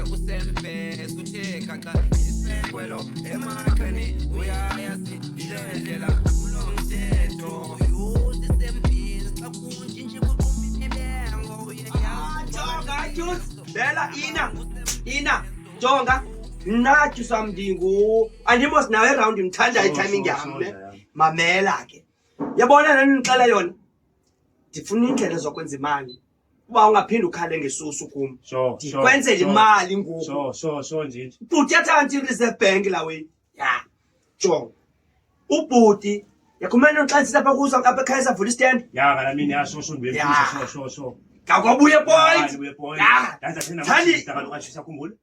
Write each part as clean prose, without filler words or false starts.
usembe kuthe kaka isekwelo emakhani uyayasi indlela kulomthetho yosisempini xa kuntshintshe kuqumbi nebengo Jonga Juice Bella ina Jonga nathi samdingu andimos nawe around ngithanda itiming yami ne mamela ke yabona nani ngixela yona ndifuna indlela zokwenza imali kuba ungaphindi ukhale ngesusu kum ndikwenzela imali ngoku so nje bhuti yathanda i-reserve bank lawe ya Jonga ubhuti yakumele uxalisisa apha kuzo apha ekhaya savula istand ya ngala mini ya so ndibefisa so Kakubuye point. Ya. Thandi akashisa akhumbula.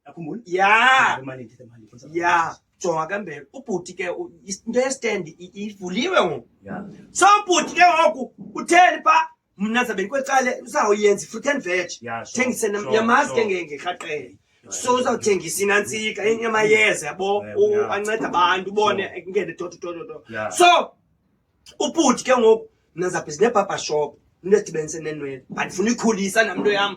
Ya. Jonga kambele ubhuti ke into yestand ivuliwe ngoku. Ya. So ubhuti ke ngoku utheni pha mna zabe kwecala uzawuyenza fruit and veg. Thengise yamazi ke ngekhaqele. So uzawuthengisa inantsika yamayeza yabo anceda abantu ubone ngene toto. So ubhuti ke ngoku mna zabe sinebaba shop. Ndidibenzise nenwele andifuna ikhulisa namntu yam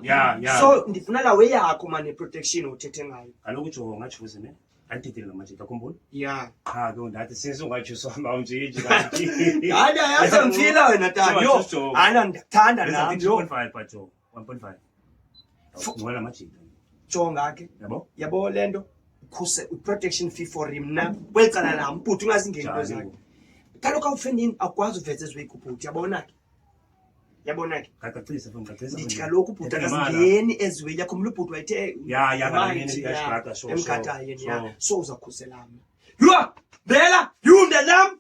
so ndifuna lawe yakho mane protection uthethe ngayo kaloku Jonga Juice ne andithethele ngamajita khumbula ya cha ke ndathi since ungajuice wami nje kanti hayi yazi ngifila wena tata yo ana ndakuthanda nami yo 1.5 but 1.5 ngwana majita Jonga ke yabo lento khuse protection fee for him na kwecala la mbhuti ungazingeni into zakhe kaloku awufendini akwazi uveze ezwekho bhuti yabona ke Kacacisa ndithi kaloku ubhuti akazingeni eziweni yakho umntu ubhuti wayethe emkhatayeni ya so uzakhuselana yho Bella yunde lam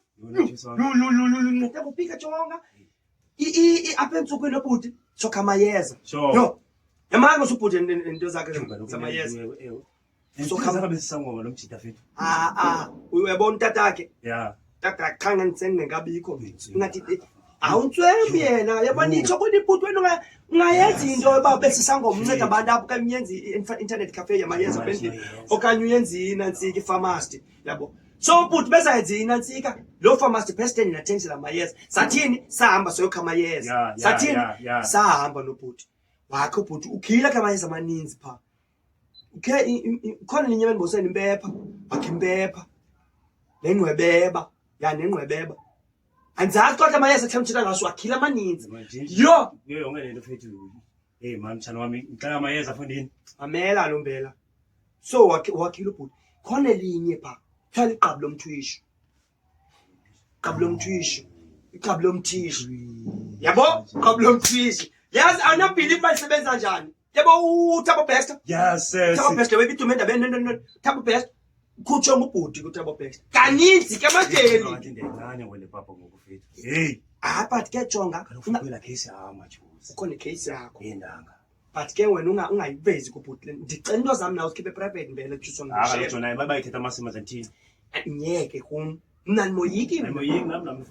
nceda kupika Jonga apha entsukwini obhuti sokha amayeza yho yamani mosubhuti into zakhe zamayeza sokhabesisangoma lomjita fethu uyabona tatakhe tata khanga ndisengekabikho ngathi awuntswembi yena yabona itsho ukuthi ibhuti wena ungayenzi into yoba besisangoma unceda abantu apho okanye uyenze i-internet cafe yamayeza endlini okanye uyenze inantsika i-pharmacy yabo so ubhuti bezayenza inantsika loo pharmacy president inathengisela amayeza sathini sahamba soyokha amayeza sathini sahamba nobhuti wakhe ubhuti ukhila ke amayeza amaninzi phaa khona linye bendiboseni impepha wakhe impepha nengqwebeba nengqwebeba andizazi kodwa amayeza kuhlawumtshela ngaso akhila amaninzi yo yonke lento fethu mama mtshana wami ngicela amayeza fondini amela lo Mbela so wakhila ubhuti khona elinye phaa kuthiwa liqabu lomthwisho iqabu lomthisho yabo iqabu lomthisho yazi awunabhilive balisebenza njani yabo uThabo Baxter Thabo Baxter webitume endabeni Thabo Baxter kutsho ngubhuti kuThabo Baxter kaninzi ke amadeli ndingane wena papa ngoku fethu but ke Jonga ufuna case Juice ukhona case yakho yendanga but ke wena ungayivezi kubhuti ndicela into zami nawe usikhiphe private Mbele Juice ngishaya Jonga bayayithetha amasimo zanthini nyeke kum mna ndimoyiki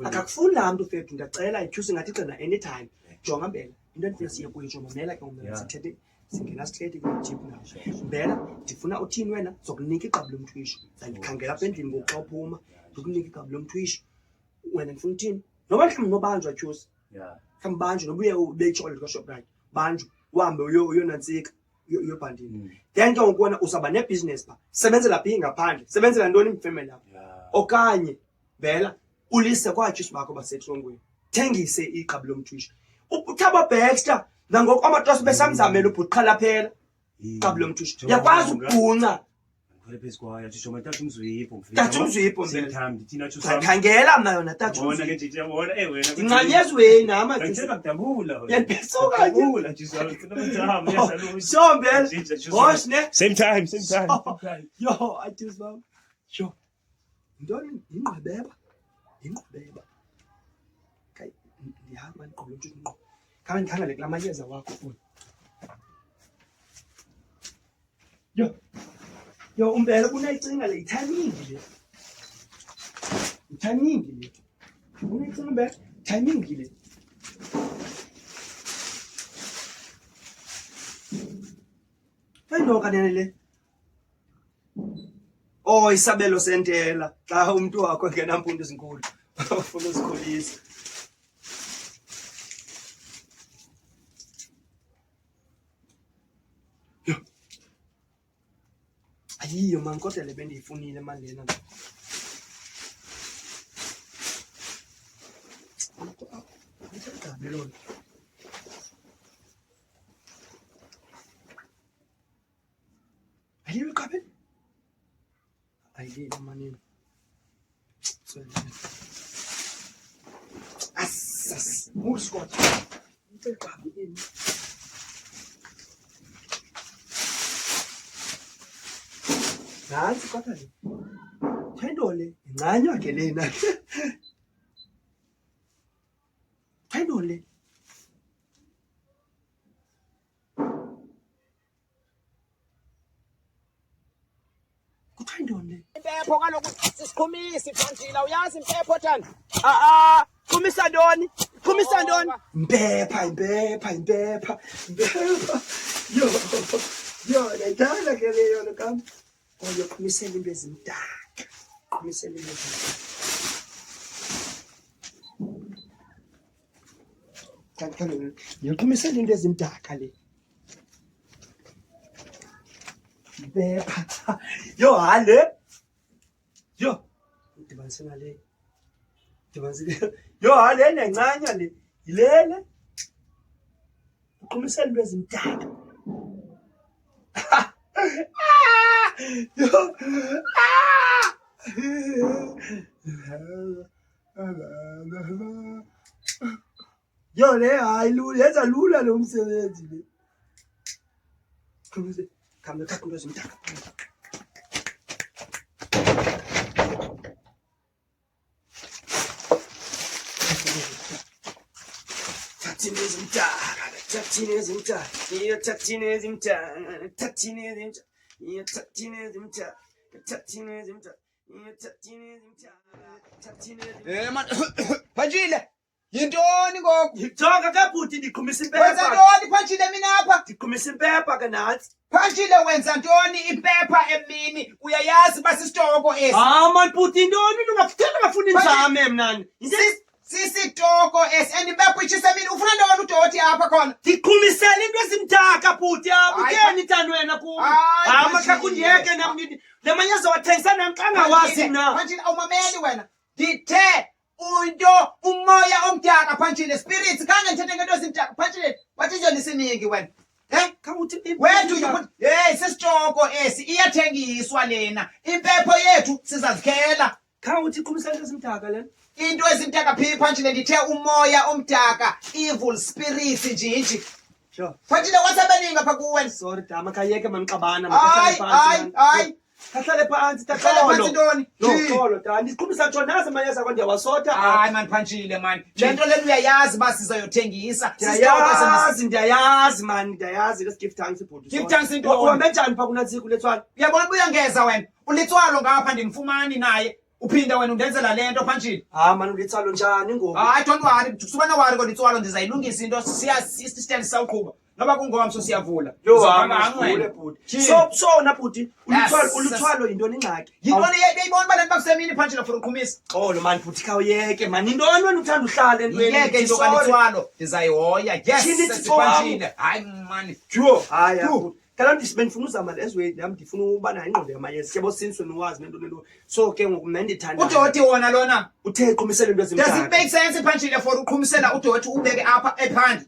akakufuni laa mntu fethu ndiyacela ijuice ngathi xena anytime Jonga Mbele into endifuna siye kuyo Mbela ke umna sithethe singena straight kwi-jeep nawo Mbela ndifuna uthini wena zokunika iqabu lomthwisho zandikhangela apha endlini ngoku xa uphuma ndikunika iqabu lomthwisho wena ndifuna uthini noba mhlawumbi nobanjwa Juice mhlawumbi banjwe noba uye ubeyitshole likaShoprite banjwe uhambe uyonantsika uyobhandini then ke ngoku wena uzawuba nebhizinesi phaa sebenzela phi ngaphandle sebenzela ntoni imfemeli yakho okanye Mbela ulise kwaJuice bakho basetrongweni thengise iqabu lomthwisho uThabo Baxter nangoku amatrosi besamzamela ubhuti qhala phela iqabu lomthwisho yakwazi ukugcunca khwele phezukwayo Juice mathatha umzwipho mfethu khangela mna yona tathu wona ke nje yabona wena incanyezweni nama ngicela kudabula yabesoka kudabula Juice ufuna umthamo yasalungu so Mbela hosh ne same time yo I just love sure ntoni ingqwebeba kai ndihamba ndiqobo nje ngqo kama ndikhangele kula mayeza wakho futhi yo Mbela kunayicinga le timing le unayicinga Mbela timing le ayino kanene le isabelo sentela xa umuntu wakho engenampundu ezinkulu ufuna uzikhulisa ayiyo man kodwa le bendiyifunile manje lena melona ayiyo kabel ayiyo manini asas muskot kabel nansi kodwa le thendole incanywa ke lena thendole kuthendole impepho kaloku sisikhumisi Pantshile uyazi impepho thana khumisa ntoni impepha yo ngiyithanda ke leyo lokam oyo khumisela into ezimdaka khumisela into ezimdaka yokhumisela into ezimdaka le impepha yo hale yo ndibanisela le yo hale nencanya le yilele ukhumisela into ezimdaka yo le hayi lula yenza lula lo msebenzi le khumise kambe kakunto ezimdaka man Pantshile yintoni ngoku Ngithoka kabhuti ndikhumisa wenza impepha ntoni Pantshile mina apha ndikhumisa impepha ke nansi Pantshile wenza ntoni impepha emini uyayazi basisitoko esi man bhuti intoni ungakuthela ngafuna inzame mnani sisitoko esi and impepha ichisemini ufuna ntoni udoti apha khona ndikhumisela into ezimdaka bhuti apha utheni tani wena kum makakundiyeke nam lemanye azowathengisa nam xa ngawazi mna Pantshile awumameli wena ndithe into umoya omdaka Pantshile spirits khange ndithethe ngento ezimdaka Pantshile wathi nje nisiningi wena wethu sisitoko esi iyathengiswa lena impepho yethu sizazikhela khawuthi khumisela into ezimdaka lena into ezimdaka phi Pantshile ndithe umoya omdaka evil spirits njinji sure Pantshile wasebeningi apha kuwe sorry dama khayeke manixabana hayi kahlale phansi phansi ntoni xolo dani ndiqhubisa ntsho nazi amayeza akho ndiyawasota hayi man Pantshile man le nto lena uyayazi uba sizoyothengisa ndiyayazi man ndiyayazi let's give thanks ibhuti give thanks into uhambe njani pha kunatsiko letswana uyabona uyangeza wena ulitswalo ngapha ndimfumani naye uphinda wena undenzela le nto Pantshile man ulitsalo njani ngoku hayi don't worry subana wari kolitswalo ndizayilungisa into siya sawuqhuba noba kungomso siyavula sona bhuti ulithwalo yintoni ingxaki yintoni beyibona uba le nto bakusemini Pantshile for uqhumisa xolo man bhuti khawuyeke man yintoni wena uthanda uhlala entweni yeke into kalitswalo ndizayihoya yes Pantshile hayi man hayi kanti bendifuna uzama lezwe nami ndifuna uba nayo ingqondo yamayeza siyabo since niwazi nento lento so ke ngoku mna ndithanda udoti wona lona uthe iqhumisela into does it make sense Pantshile for uqhumisela udoti ubeke apha ephandle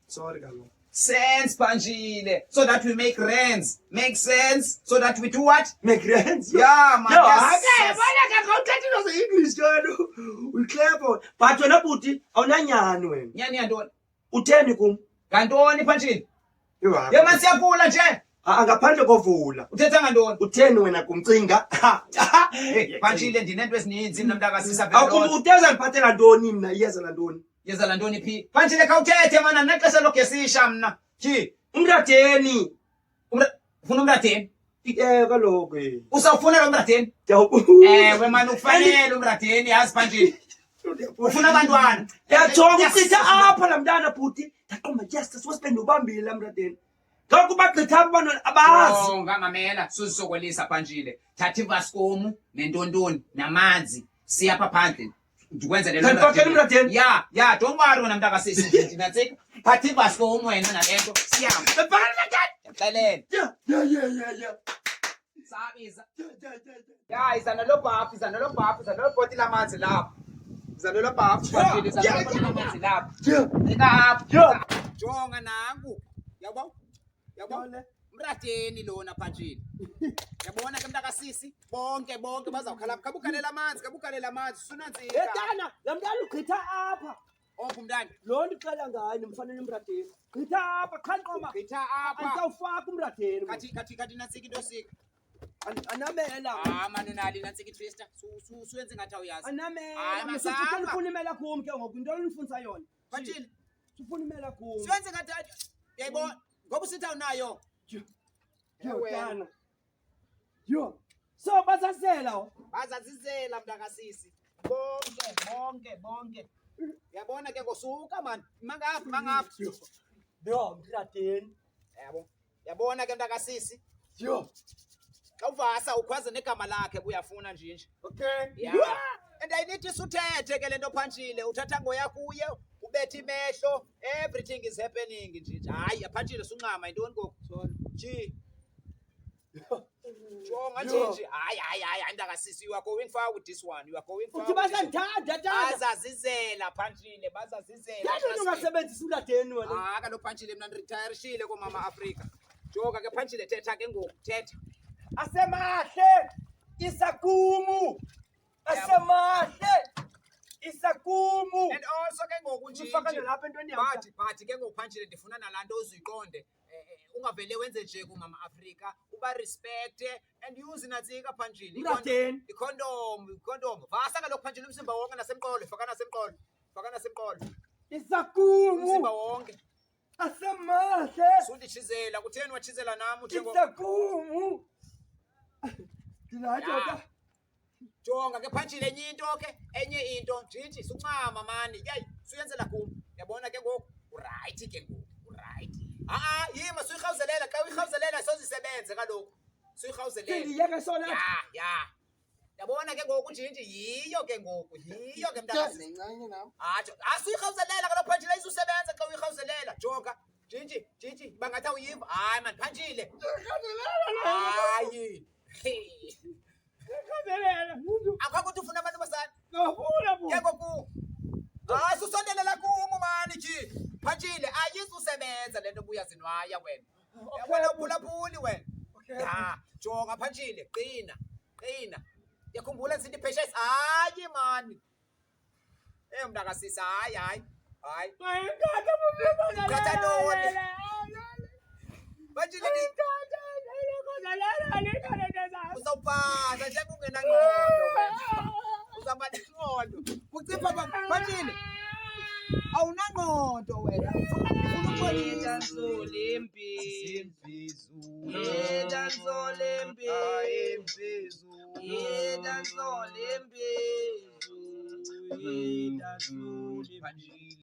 sorry kaloku sense Pantshile so that we make rands make sense so that we do what make rands yeah man okay bona ke uthetha into ze-English kalo uclever but wena bhuti awunanyani wena nyani yantoni utheni kum ngantoni Pantshile ye man siyavula nje ngaphandle kovula uthetha ngantoni utheni wena kumcinga Pantshile ndinento ezininzi mna mntakasisa uteza ndiphathela ntoni mna iyeza lantoni yeza lantoni phi Pantshile khawuthethe mana nexesha logesisha mna thi umradeni ufuna umradeni kaloku usawufunela umradeni ewe mani ufanele umradeni yazi Pantshile ufuna abantwana yajonga ucitha apha la mntana bhuti ndaqomba yes siwasipende ubambile la mradeni ngoku bagqitha apha abantwana abazi ngamamela suzisokolisa Pantshile thatha ivaskomu nentontoni namanzi siyapha phandle ndikwenzele umradeni ya don't worry wena mntakasisi ndinatsika thatha ivaskomu wena nalento siyamba xelele Sabiza. Ya, izana lo bhafu, izana lo bhoti lamanzi lapho. Izana lo bhafu, izana lo bhoti lamanzi lapho. Eka jonga nangu. Yabo? Mrateni lona phanjini. Yabona ke mntakasisi bonke bazawukhala kabukalela amanzi sunantsika. Yetana, lamntana ugqitha apha. Ophu mntana. Lo ndicela ngayo nimfanele emradeni. Gqitha apha, qhanqoma. Gqitha apha. Andizawufaka umradeni. Kathi nantsika into sika. Anamela. Manu nali nantsika iTwister. Suyenze ngathi awuyazi. Anamela. Masifuna ufuna imela kum ke ngoku into olunifundisa yona. Phanjini. Sifuna imela kum. Suyenze ngathi yayibona ngoba usithi awunayo. Yotana. Yo. So bazazizela mntakasisi. Bonke. Yabona ke ngosuka man. Mangaphi. Yo, mradeni. Yabona ke mntakasisi. Yo. Awuvasa ukhwaze negama lakhe uyafuna nje. Okay. Yeah. And I need to suthethe ke lento phanjile uthatha ngoya kuye ubethe imehlo everything is happening nje. Hayi aphanjile sunqama intoni ngoku? Sorry. Nje. Jonga nje. Hayi ndakasisi you are going far with this one. You are going far. Uthi basandithanda tata. Bazazizela phanjile bazazizela. Yena ungasebenzisa umradeni wena. Kaloku phanjile mina retireshile komama Afrika. Joka ke phanjile thetha ke ngoku thetha. Asemahle isakumu. Isakumu. And also ke ngoku nje ufaka lapha entweni yakho. But ke ngoku phanjile ndifuna nalanto oziqonde. Ungavele wenze nje kumama Afrika uba respect and use natsika phanjile ikondom vasa kaloku phanjile umsimba wonke nasemqolo faka nasemqolo isakumu umsimba wonke asemahle sundishizela kutheni wachizela nami uthengo isakumu Dinajota jonga ke phanjile enye into njithi suncama mani yayi suyenzela kum yabona ke ngoku uright ke ngoku uright yima suyirhawuzelela xa uyirhawuzelela sozisebenze kaloku suyirhawuzelela ndiyeke sona ya yabona ke ngoku nje yiyo ke mntakazi nencane nawe suyirhawuzelela kaloku phanjile izusebenza xa uyirhawuzelela jonga Gigi bangathi awuyiva hayi man phanjile hayi akho ukuthi ufuna abantu basana ngafuna bu yebo ku susondelela kumu mani nje phanjile ayizusebenza lento buyazinwaya wena yabona uphulaphuli wena ya jonga phanjile qina yakhumbula izinto patience hayi mani mntakasisi hayi khatha noni phanjile uzawuphatha nje kungenangqondo wena uzaba nengqondo kucipha phanjile awunangqondo wena